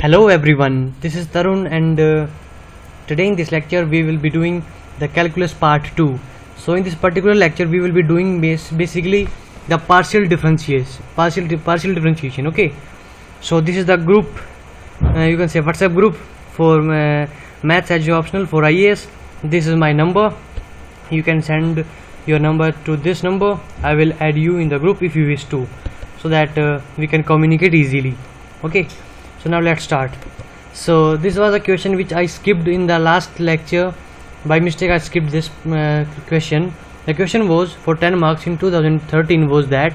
Hello everyone, this is Tarun and today in this lecture we will be doing the calculus part 2. So in this particular lecture we will be doing basically the partial differentiation. Okay, so this is the group, you can say WhatsApp group for maths as optional for IAS. This is my number. You can send your number to this number. I will add you in the group if you wish to, so that we can communicate easily. Okay, so now let's start. So this was a question which I skipped in the last lecture. By mistake I skipped this question. The question was for 10 marks in 2013 was that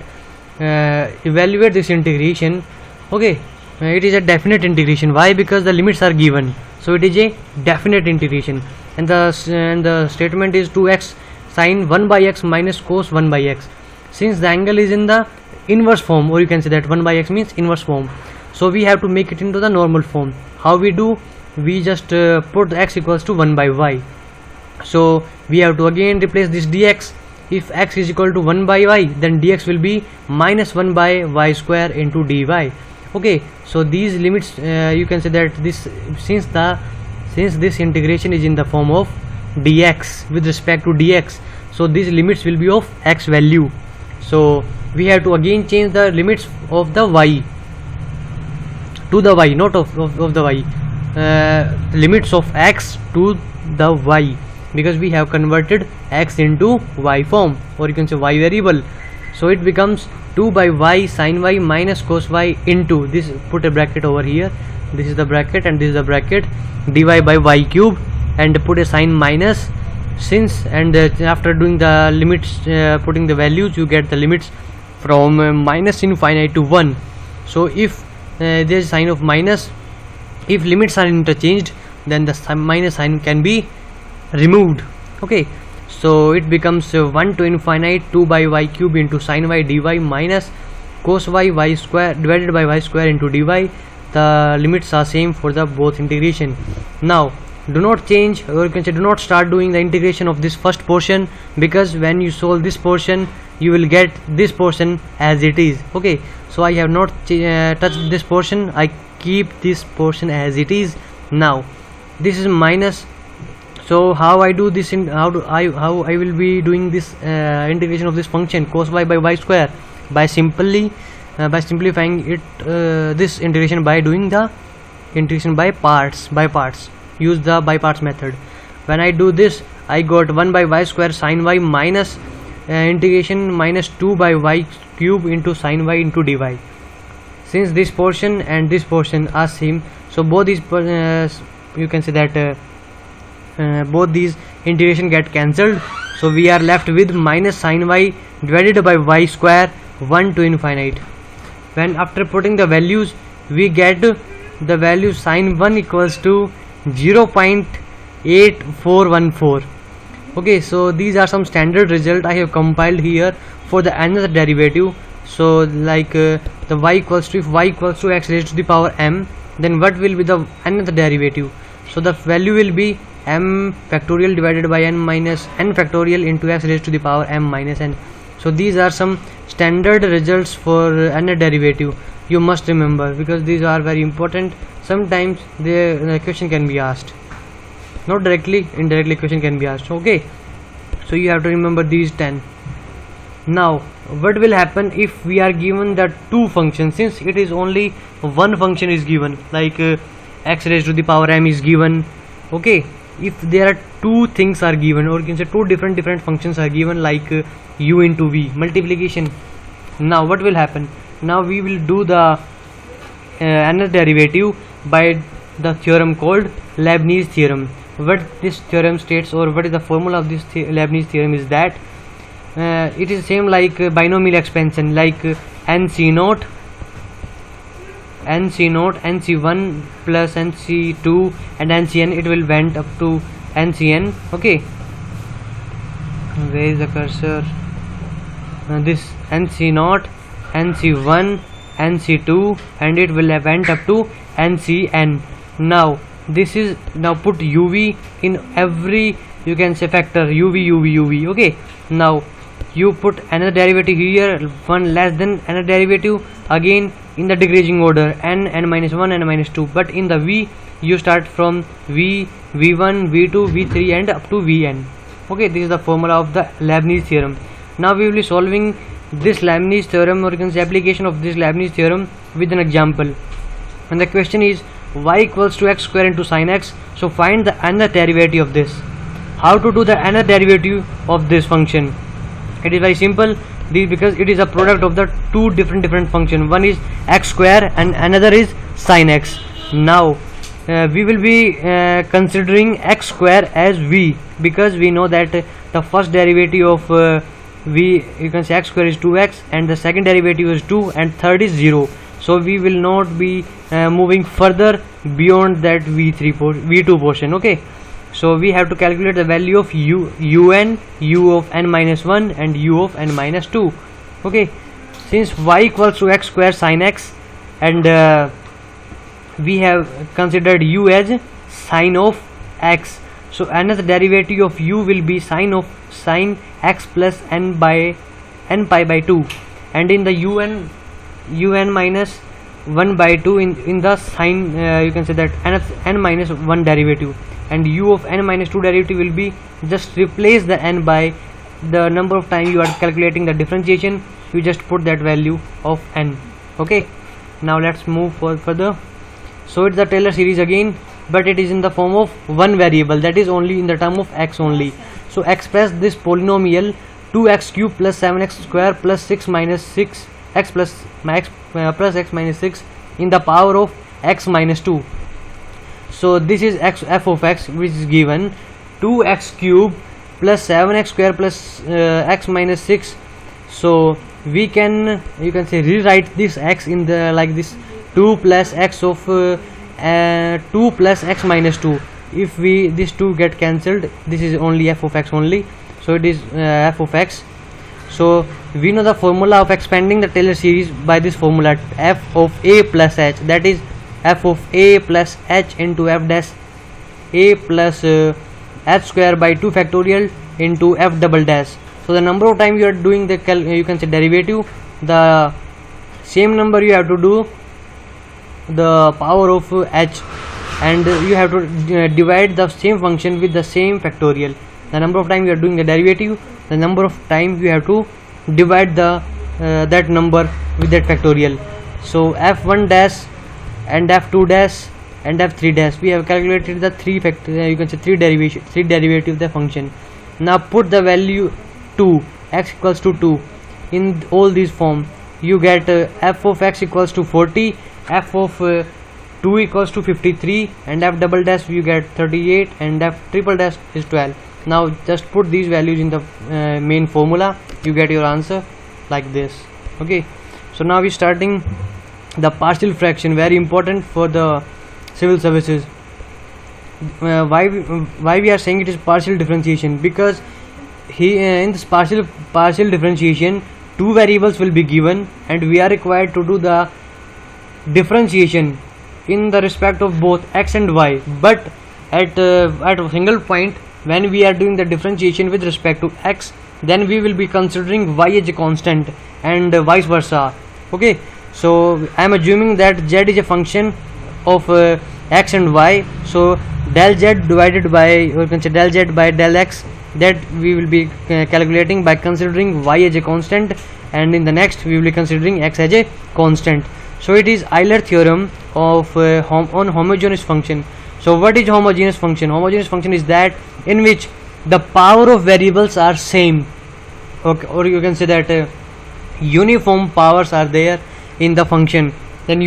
evaluate this integration. Okay, it is a definite integration. Why? Because the limits are given, so it is a definite integration, and the statement is 2x sine 1 by x minus cos 1 by x. Since the angle is in the inverse form, or you can say that 1 by x means inverse form, so we have to make it into the normal form. How we do? We just put x equals to 1 by y. So we have to again replace this dx. If x is equal to 1 by y, then dx will be minus 1 by y square into dy. Okay, so these limits, you can say that this since this integration is in the form of dx with respect to dx, so these limits will be of x value. So we have to again change the limits of the y to the y, not of the y, limits of x to the y, because we have converted x into y form, or you can say y variable. So it becomes 2 by y sin y minus cos y into this, put a bracket over here, this is the bracket and this is the bracket, dy by y cube, and put a sign minus, since, and after doing the limits, putting the values, you get the limits from minus infinite to 1. So if there is sign of minus, if limits are interchanged, then the minus sign can be removed. Okay, so it becomes 1 to infinite 2 by y cube into sin y dy minus cos y square divided by y square into dy. The limits are same for the both integration. Now do not change, or you can say do not start doing the integration of this first portion, because when you solve this portion you will get this portion as it is. Okay, so I have not touched this portion, I keep this portion as it is. Now this is minus. So how I do this, in how I will be doing this integration of this function cos y by y square? By simplifying it, this integration by doing the integration by parts. Use the by parts method. When I do this, I got 1 by y square sin y minus integration minus 2 by y cube into sin y into dy. Since this portion and this portion are same, so both these you can say that both these integration get cancelled, so we are left with minus sin y divided by y square 1 to infinite. When after putting the values, we get the value sin 1 equals to 0.8414. okay, so these are some standard result I have compiled here for the another derivative. So like the y equals to, if y equals to x raised to the power m, then what will be the another derivative? So the value will be m factorial divided by n minus n factorial into x raised to the power m minus n. So these are some standard results for another derivative. You must remember, because these are very important. Sometimes the question can be asked, not directly, indirectly question can be asked. Okay, so you have to remember these 10. Now what will happen if we are given the two functions? Since it is only one function is given, like x raised to the power m is given. Okay, if there are two things are given, or you can say two different functions are given, like u into v, multiplication. Now what will happen? Now we will do the another derivative by the theorem called Leibniz theorem. What this theorem states, or what is the formula of this Leibniz theorem, is that it is same like binomial expansion, like nc0 nc1 plus nc2 and ncn, it will went up to ncn. Okay, where is the cursor? This nc0, nc1, nc2, and it will have went up to ncn. Now this is, now put uv in every, you can say, factor, uv. Okay, now you put another derivative here, one less than another derivative, again in the decreasing order, n minus 1, n minus 2. But in the v, you start from v, v1, v2, v3 and up to vn. Okay, this is the formula of the Leibniz theorem. Now we will be solving this Leibniz theorem, or you can say application of this Leibniz theorem with an example. And the question is y equals to x square into sin x. So find the another derivative of this. How to do the another derivative of this function? It is very simple, because it is a product of the two different function. One is x square and another is sin x. Now we will be considering x square as v, because we know that the first derivative of v, you can say x square, is 2x, and the second derivative is 2, and third is 0. So we will not be moving further beyond that v2 portion. Okay, so we have to calculate the value of un, u of n minus 1 and u of n minus 2. Okay, since y equals to x square sin x, and we have considered u as sine of x, so another derivative of u will be sine x plus n pi by 2, and in the un minus 1 by 2 in the sine, you can say that n minus 1 derivative, and u of n minus 2 derivative will be, just replace the n by the number of time you are calculating the differentiation, you just put that value of n. Okay, now let's move further. So it's the Taylor series again, but it is in the form of one variable, that is only in the term of x only. So express this polynomial 2x cube plus 7x square plus 6 minus 6 x plus x minus 6 in the power of x minus 2. So this is f of x, which is given 2x cube plus 7x square plus x minus 6. So we can, you can say, rewrite this x in the like this, 2 plus x of 2 plus x minus 2. If we this 2 get cancelled, this is only f of x only, so it is f of x. So we know the formula of expanding the Taylor series by this formula, f of a plus h, that is f of a plus h into f dash a plus h square by 2 factorial into f double dash. So the number of time you are doing the you can say derivative, the same number you have to do the power of h, and you have to divide the same function with the same factorial. The number of time you are doing the derivative, the number of time you have to divide the that number with that factorial. So f1 dash and f2 dash and f3 dash, we have calculated the you can say three derivative of the function. Now put the value 2, x equals to 2 in all these form. You get f of x equals to 40, f of 2 equals to 53, and f double dash you get 38, and f triple dash is 12. Now just put these values in the main formula, you get your answer like this. Okay, so now we starting the partial fraction, very important for the civil services. Why we are saying it is partial differentiation? Because in this partial differentiation, two variables will be given, and we are required to do the differentiation in the respect of both x and y. But at a single point, when we are doing the differentiation with respect to x, then we will be considering y as a constant, and vice versa. Okay, so I am assuming that z is a function of x and y, so del z divided by, or you can say del z by del x, that we will be calculating by considering y as a constant, and in the next we will be considering x as a constant. So it is Euler theorem of on homogeneous function. So what is homogeneous function? Homogeneous function is that in which the power of variables are same, okay, or you can say that uniform powers are there in the function, then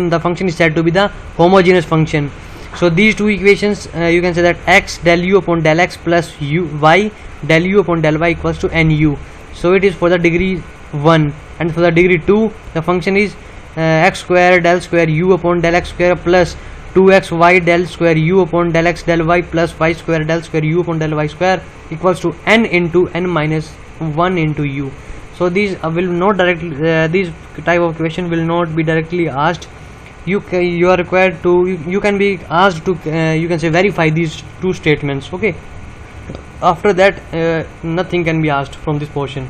the function is said to be the homogeneous function. So these two equations, you can say that x del u upon del x plus y del u upon del y equals to nu. So it is for the degree 1, and for the degree 2 the function is x square del square u upon del x square plus 2xy del square u upon del x del y plus y square del square u upon del y square equals to n into n minus 1 into u. So these will not directly, these type of question will not be directly asked. You are required to, you can be asked to you can say verify these two statements. Okay. After that nothing can be asked from this portion.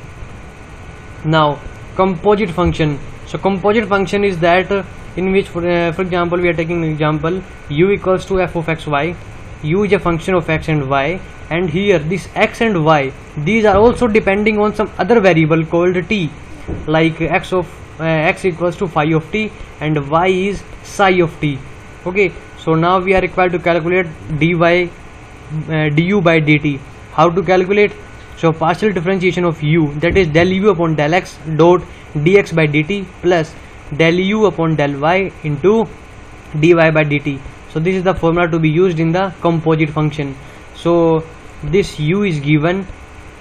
Now composite function. So composite function is that in which for example we are taking an example, u equals to f of x y. U is a function of x and y, and here this x and y, these are also depending on some other variable called t, like x equals to phi of t and y is psi of t. Okay, so now we are required to calculate du by dt. How to calculate? So partial differentiation of u, that is del u upon del x dot dx by dt plus del u upon del y into dy by dt. So this is the formula to be used in the composite function. So this u is given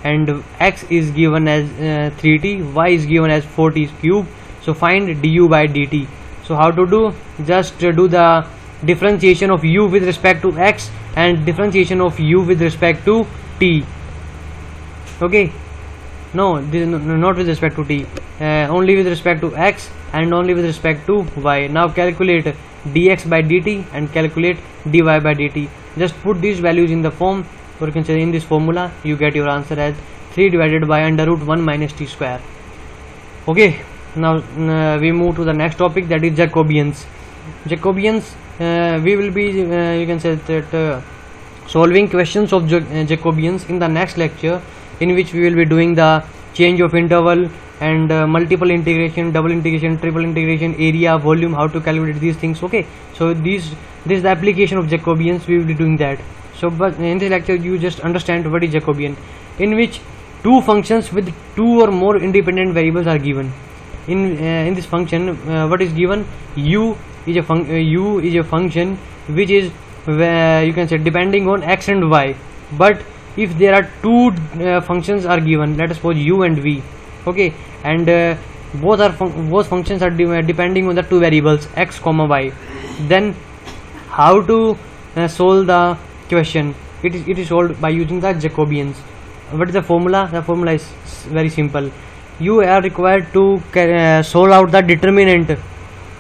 and x is given as 3t, y is given as 4t cube. So find du by dt. So how to do? Just do the differentiation of u with respect to x and differentiation of u with respect to t. Okay, no, this not with respect to t, only with respect to x and only with respect to y. Now calculate dx by dt and calculate dy by dt. Just put these values in the form, or you can say in this formula, you get your answer as 3 divided by under root 1 minus t square. Okay, now we move to the next topic, that is Jacobians. Jacobians, we will be you can say that solving questions of Jacobians in the next lecture, in which we will be doing the change of interval and multiple integration, double integration, triple integration, area, volume, how to calculate these things. Okay, so this is the application of Jacobians, we will be doing that. So but in this lecture you just understand what is Jacobian, in which two functions with two or more independent variables are given. In this function what is given? U is a function which is you can say depending on x and y, but if there are two functions are given, let us suppose u and v, okay, and both functions are depending on the two variables x comma y, then how to solve the question? It is solved by using the Jacobians. What is the formula? The formula is very simple. You are required to solve out the determinant.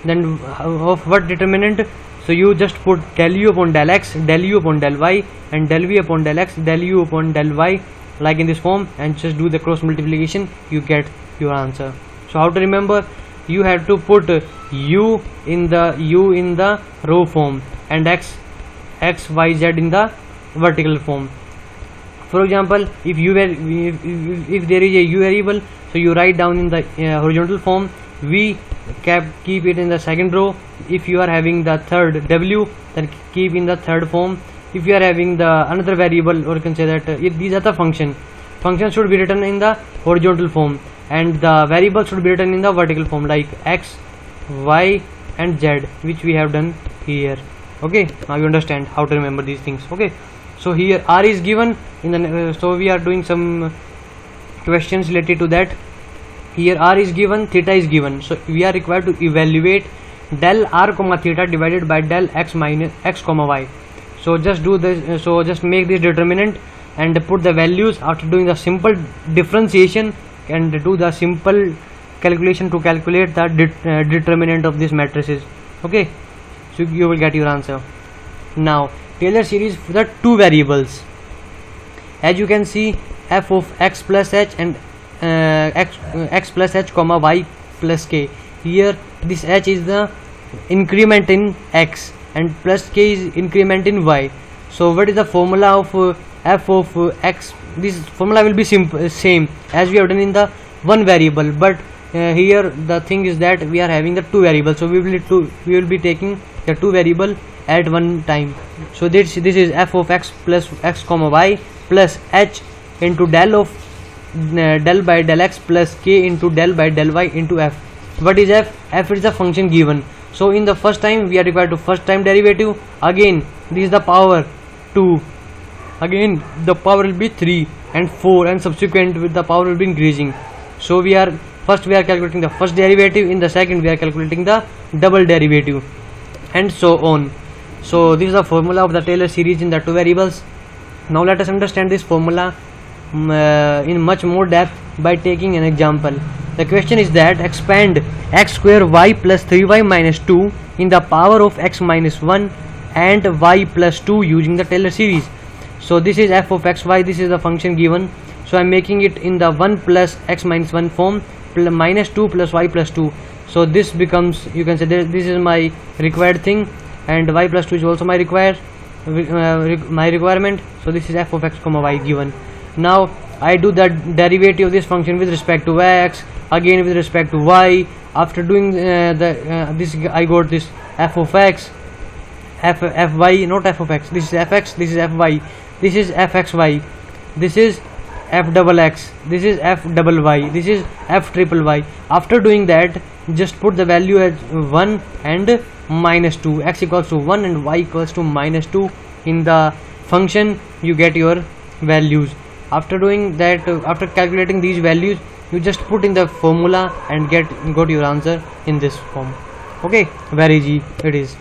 Then of what determinant? So you just put del u upon del x, del u upon del y, and del v upon del x, del u upon del y, like in this form, and just do the cross multiplication, you get your answer. So how to remember? You have to put u in the row form and x, y, z in the vertical form. For example, if there is a u variable, so you write down in the horizontal form, v, keep it in the second row. If you are having the third w, then keep in the third form. If you are having the another variable, or you can say that if these are the function should be written in the horizontal form, and the variable should be written in the vertical form, like x, y, and z, which we have done here. Okay, now you understand how to remember these things. Okay, so here r is given in the so we are doing some questions related to that. Here r is given, theta is given, so we are required to evaluate del r comma theta divided by del x minus x comma y. So just do this, so just make this determinant and put the values after doing the simple differentiation, and do the simple calculation to calculate the determinant of these matrices. Okay, so you will get your answer. Now Taylor series for the two variables, as you can see, f of x plus h and x plus h comma y plus k. Here this h is the increment in x and plus k is increment in y. So what is the formula of f of x? This formula will be same as we have done in the one variable, but here the thing is that we are having the two variables, so we will be taking the two variable at one time. So this is f of x plus x comma y plus h into del of del by del x plus k into del by del y into f. What is f? F is the function given. So in the first time we are required to first time derivative. Again this is the power 2. Again the power will be 3 and 4, and subsequent with the power will be increasing. So we are calculating the first derivative, in the second we are calculating the double derivative, and so on. So this is the formula of the Taylor series in the two variables. Now let us understand this formula in much more depth by taking an example. The question is that expand x square y plus 3y minus 2 in the power of x minus 1 and y plus 2 using the Taylor series. So this is f of xy, this is the function given, so I'm making it in the 1 plus x minus 1 form, minus 2 plus y plus 2. So this becomes, you can say this is my required thing, and y plus 2 is also my requirement. So this is f of x comma y given. Now I do the derivative of this function with respect to x, again with respect to y. After doing this, I got this f of x, fy, not f of x, this is fx, this is fy, this is fxy, this is f double x, this is f double y, this is f triple y. After doing that, just put the value as 1 and minus 2, x equals to 1 and y equals to minus 2 in the function. You get your values. After doing that, after calculating these values, you just put in the formula and got your answer in this form. Okay, very easy it is.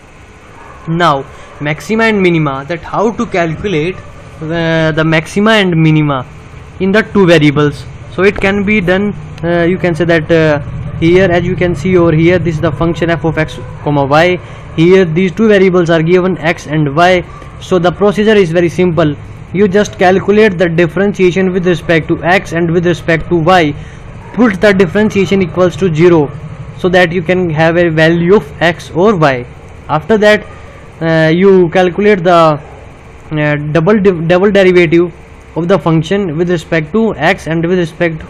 Now maxima and minima, that how to calculate the maxima and minima in the two variables. So it can be done, you can say that here, as you can see over here, this is the function f of x comma y. Here these two variables are given, x and y. So the procedure is very simple. You just calculate the differentiation with respect to x and with respect to y. Put the differentiation equals to 0, so that you can have a value of x or y. After that, you calculate the double derivative of the function with respect to x and with respect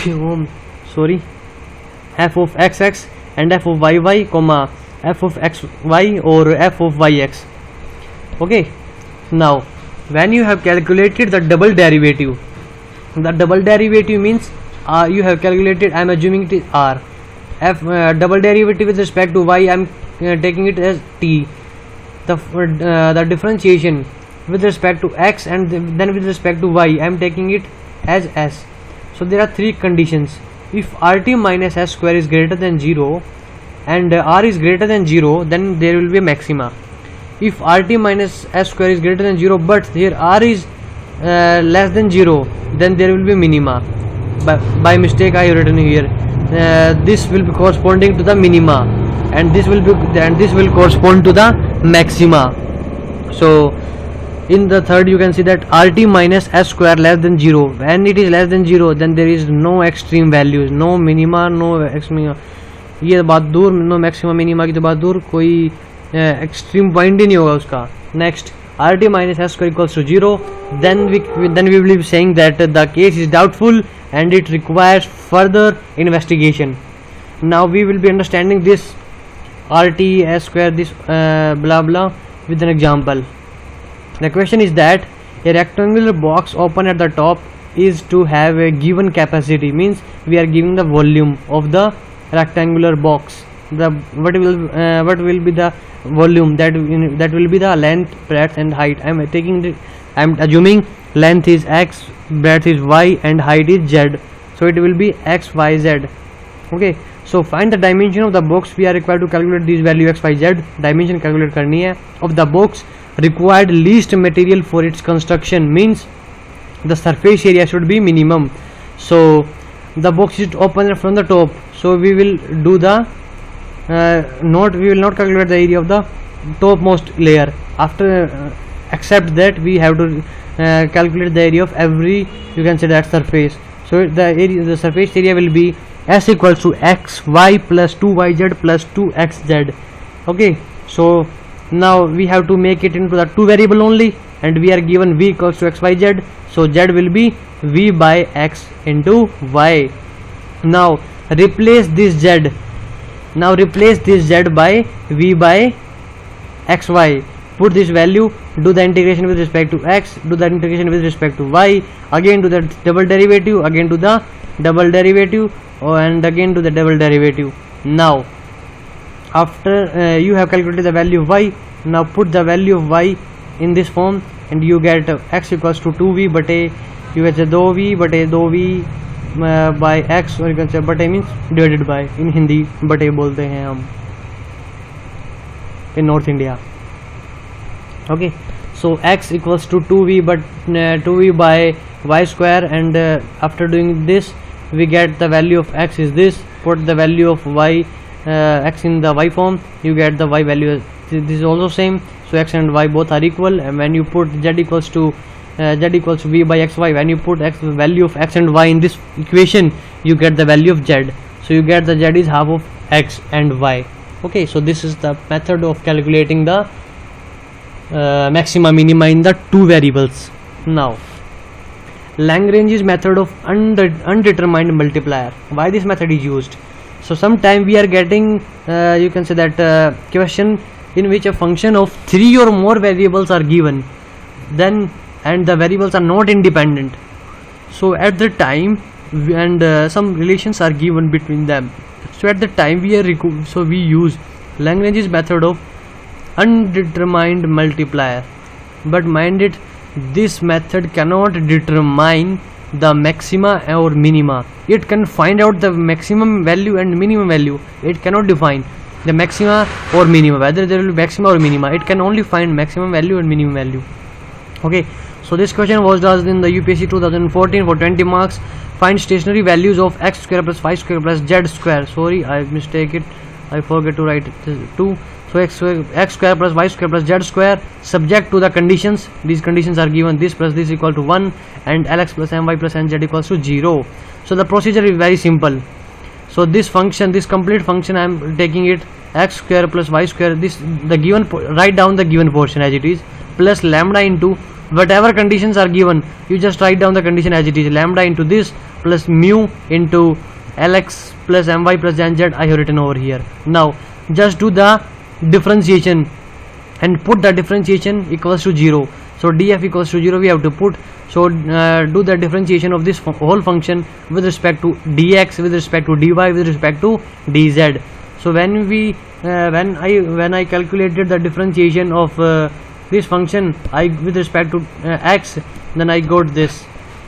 to f of xx and f of yy comma f of xy or f of yx. Okay, now when you have calculated the double derivative means you have calculated, I am assuming it is r. Double derivative with respect to y, I am taking it as t. The differentiation with respect to x and then with respect to y, I am taking it as s. So there are three conditions. If rt minus s square is greater than 0 and r is greater than 0, then there will be a maxima. If rt minus s square is greater than 0 but here r is less than 0, then there will be minima. By mistake I have written here, this will be corresponding to the minima, and this will correspond to the maxima. So in the third, you can see that rt minus s square less than 0. When it is less than 0, then there is no extreme values, no minima, no maxima. ये बात दूर, no maxima minima की तो बात दूर, कोई extreme point ही नहीं होगा उसका. Next, rt minus s square equals to 0, then we will be saying that the case is doubtful and it requires further investigation. Now we will be understanding this rt s square, this blah blah, with an example. The question is that a rectangular box open at the top is to have a given capacity, means we are giving the volume of the rectangular box. What will be the volume? That will be the length, breadth and height. I am assuming length is x, breadth is y and height is z. So it will be x, y, z. Okay, so find the dimension of the box. We are required to calculate this value x, y, z. Dimension calculate करनी है of the box. Required least material for its construction, means the surface area should be minimum. So the box is open from the top, so we will do the we will not calculate the area of the topmost layer. After except that we have to calculate the area of every, you can say, that surface. So the surface area will be s equals to x y plus 2yz plus 2xz. Okay, so now we have to make it into the two variable only, and we are given v equals to xyz, so z will be v by x into y. Now replace this z by v by xy. Put this value, do the integration with respect to x, do the integration with respect to y, again do the double derivative, again do the double derivative, and again do the double derivative. Now after you have calculated the value of y, now put the value of y in this form and you get x equals to 2v बटे, you can say 2v बटे 2v by x, or you can say बटे means divided by, in Hindi बटे बोलते हैं हम in North India. Okay, so x equals to 2v but 2v by y square, and after doing this we get the value of x is this. Put the value of y x in the y form, you get the y value. This is also same, so x and y both are equal, and when you put z equals to v by xy, when you put value of x and y in this equation, you get the value of z. So you get the z is half of x and y. Okay, so this is the method of calculating the maxima minima in the two variables. Now Lagrange's method of undetermined multiplier. Why this method is used? So sometime we are getting you can say that question in which a function of 3 or more variables are given, then and the variables are not independent. So at the time and some relations are given between them. So at the time we use Lagrange's method of undetermined multiplier. But mind it, this method cannot determine the maxima or minima. It can find out the maximum value and minimum value. It cannot define the maxima or minima, whether there will be maxima or minima. It can only find maximum value and minimum value. Okay, so this question was asked in the UPSC 2014 for 20 marks. Find stationary values of x square plus y square plus z square. Sorry, I mistake it. I forget to write 2. So x square plus y square plus z square subject to the conditions. These conditions are given: this plus this equal to 1 and lx plus my plus nz equals to 0. So the procedure is very simple. So this function, this complete function, I am taking it x square plus y square, this the given, write down the given portion as it is, plus lambda into whatever conditions are given. You just write down the condition as it is, lambda into this plus mu into lx plus my plus nz. I have written over here. Now just do the differentiation and put the differentiation equals to 0. So df equals to 0 we have to put. So do the differentiation of this whole function with respect to dx, with respect to dy, with respect to dz. So when we when I calculated the differentiation of this function, I with respect to x, then I got this.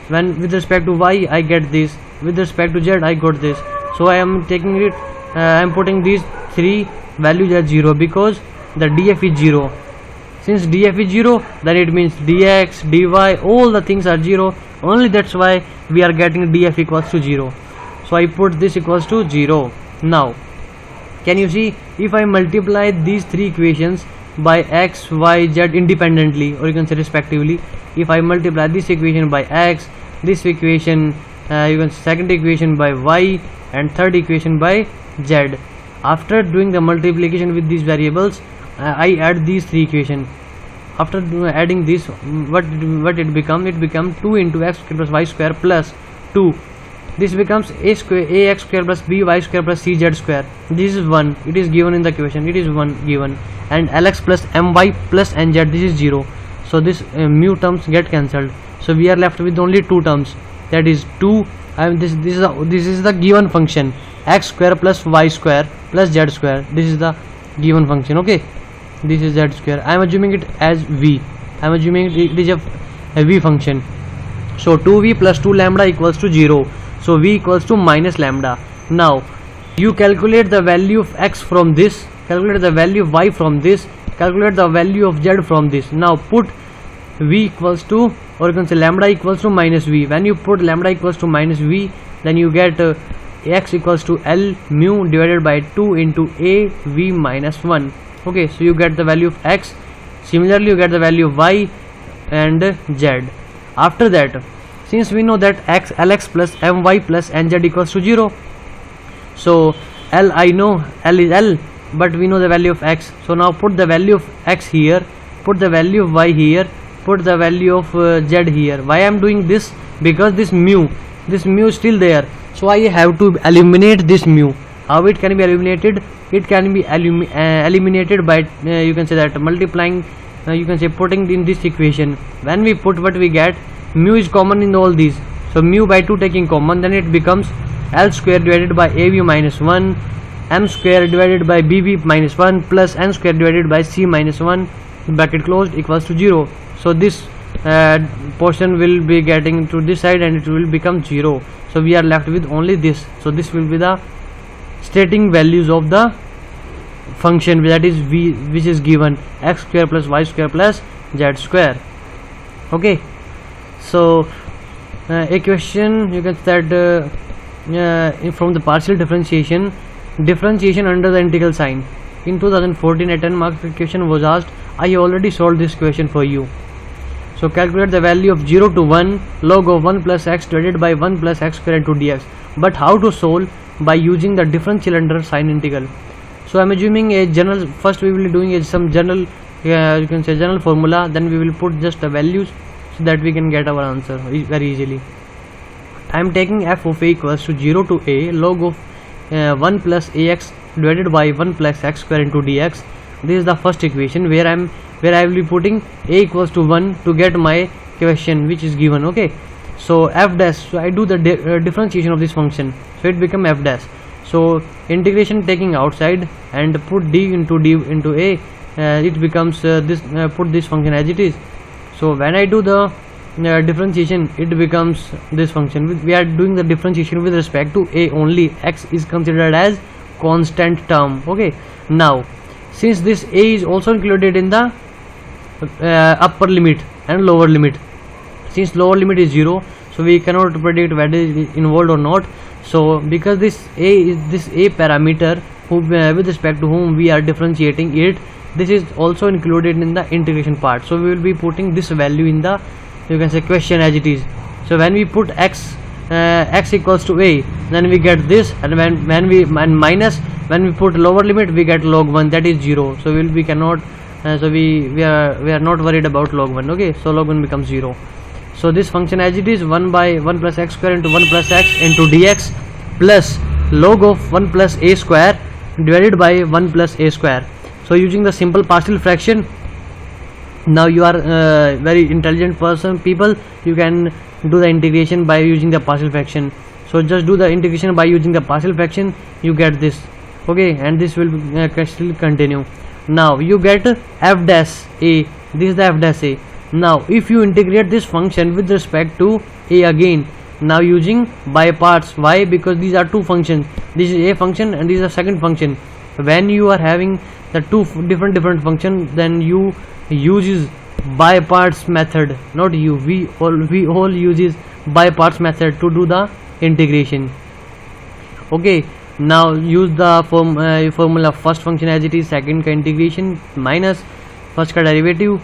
When with respect to y, I get this. With respect to z, I got this. So I am taking it, I am putting these three values as 0 because the df is 0. Since df is 0, then it means dx, dy, all the things are 0. Only that's why we are getting df equals to 0. So I put this equals to 0. Now can you see, if I multiply these three equations by x, y, z independently, or you can say respectively, if I multiply this equation by x, this equation you can second equation by y, and third equation by z, after doing the multiplication with these variables, I add these three equations. After adding this, what it becomes? It becomes 2 into x square plus y square plus 2. This becomes ax square plus by square plus cz square. This is 1. It is given in the equation. It is 1 given. And lx plus my plus nz. This is 0. So this mu terms get cancelled. So we are left with only 2 terms. That is 2. And this is the given function, x square plus y square plus z square. This is the given function. Okay, this is z square. I am assuming it as v. I am assuming it is a v function. So 2v plus 2 lambda equals to 0. So v equals to minus lambda. Now you calculate the value of x from this, calculate the value of y from this, calculate the value of z from this. Now put v equals to, or you can say lambda equals to minus v. When you put lambda equals to minus v, then you get x equals to L mu divided by 2 into a v minus 1. Okay, so you get the value of x. Similarly, you get the value of y and z. After that, since we know that lx plus my plus nz equals to 0, so L, I know L is L, but we know the value of x. So now put the value of x here, put the value of y here, put the value of z here. Why I am doing this? Because this mu is still there. So I have to eliminate this mu. How it can be eliminated? It can be eliminated by you can say that multiplying, you can say putting in this equation. When we put, what we get, mu is common in all these. So mu by 2 taking common, then it becomes L square divided by AB minus 1, M square divided by BB minus 1 plus N square divided by C minus 1, bracket closed, equals to 0. So this portion will be getting to this side and it will become 0. So we are left with only this. So this will be the stating values of the function, that is v, which is given x square plus y square plus z square. Okay, so a question you can start from the partial differentiation under the integral sign. in 2014 a 10 marks question was asked. I have already solved this question for you. So calculate the value of 0 to 1 log of 1 plus x divided by 1 plus x square into dx. But how to solve? By using the differential under sign integral. So I am assuming a general, first we will be doing some general, you can say general formula, then we will put just the values so that we can get our answer very easily. I am taking f of a equals to 0 to a log of 1 plus ax divided by 1 plus x square into dx. This is the first equation where I will be putting a equals to 1 to get my question which is given. Okay, so f dash, so I do the differentiation of this function, so it become f dash. So integration taking outside and put d into a, it becomes this, put this function as it is. So when I do the differentiation, it becomes this function. We are doing the differentiation with respect to a only. X is considered as constant term. Okay, now since this a is also included in the upper limit and lower limit, since lower limit is 0, so we cannot predict whether it is involved or not. So because this a is this a parameter with respect to whom we are differentiating it, this is also included in the integration part. So we will be putting this value in the, you can say, question as it is. So when we put x equals to a, then we get this, and when we put lower limit, we get log 1, that is 0. So we cannot, so we are not worried about log 1. Okay, so log 1 becomes 0. So this function as it is, 1 by 1 plus x square into 1 plus x into dx plus log of 1 plus a square divided by 1 plus a square. So using the simple partial fraction, now you are very intelligent people, you can do the integration by using the partial fraction. So just do the integration by using the partial fraction, you get this. Okay, and this will still continue. Now you get f dash a, this is the f dash a. Now if you integrate this function with respect to a again, now using by parts. Why? Because these are two functions, this is a function and this is a second function. When you are having the two different function, then you uses by parts method, not you, we all uses by parts method to do the integration. Okay, now use the formula first function as it is, second का integration minus first का derivative,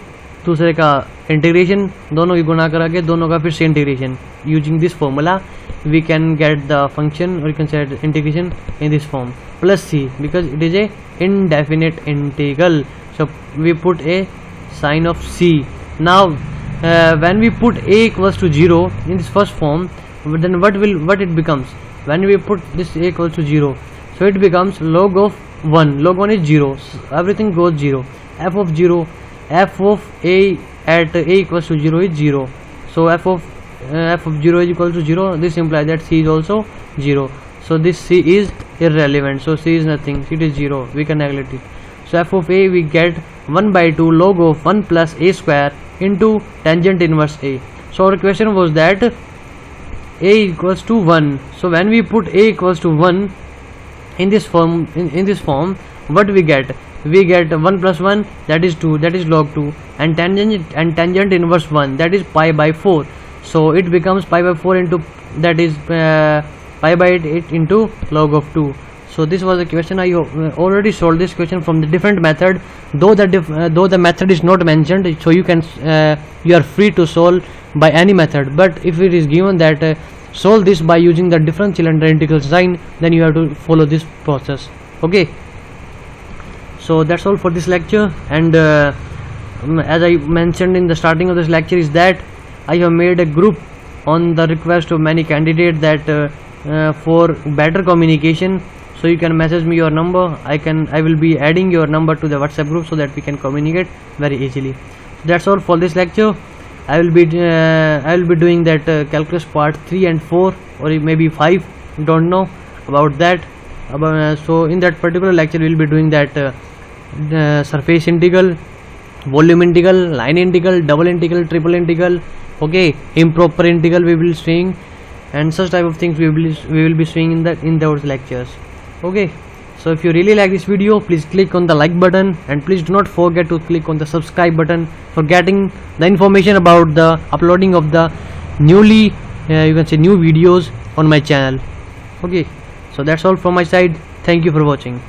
दूसरे का integration, दोनों की गुणा करा के दोनों का फिर से integration. Using this formula we can get the function, or you can say integration in this form, plus c, because it is a indefinite integral, so we put a sign of c. Now when we put a equals to 0 in this first form, then what it becomes when we put this a equals to 0, so it becomes log of 1. Log 1 is 0, so everything goes 0. F of 0, f of a at a equals to 0 is 0, so f of 0 is equal to 0. This implies that c is also 0, so this c is irrelevant, so c is nothing, it is 0, we can neglect it. So f of a we get 1 by 2 log of 1 plus a square into tangent inverse a. So our question was that a equals to 1, so when we put a equals to 1 in this form, what we get? We get 1 plus 1, that is 2, that is log 2, and tangent inverse 1, that is pi by 4. So it becomes pi by 4 into, that is pi by 8 into log of 2. So this was the question. I already solved this question from the different method, though the method is not mentioned, so you can you are free to solve by any method. But if it is given that solve this by using the differential and the integral sign, then you have to follow this process. Okay, so that's all for this lecture, and as I mentioned in the starting of this lecture is that I have made a group on the request of many candidates that for better communication, so you can message me your number. I will be adding your number to the WhatsApp group so that we can communicate very easily. So that's all for this lecture. I will be doing that calculus part 3 and 4, or maybe 5, don't know about that. So in that particular lecture we will be doing that surface integral, volume integral, line integral, double integral, triple integral. Okay, improper integral we will seeing, and such type of things we will be seeing in those lectures. Okay, so if you really like this video, please click on the like button, and please do not forget to click on the subscribe button for getting the information about the uploading of the newly you can say new videos on my channel. Okay, so that's all from my side. Thank you for watching.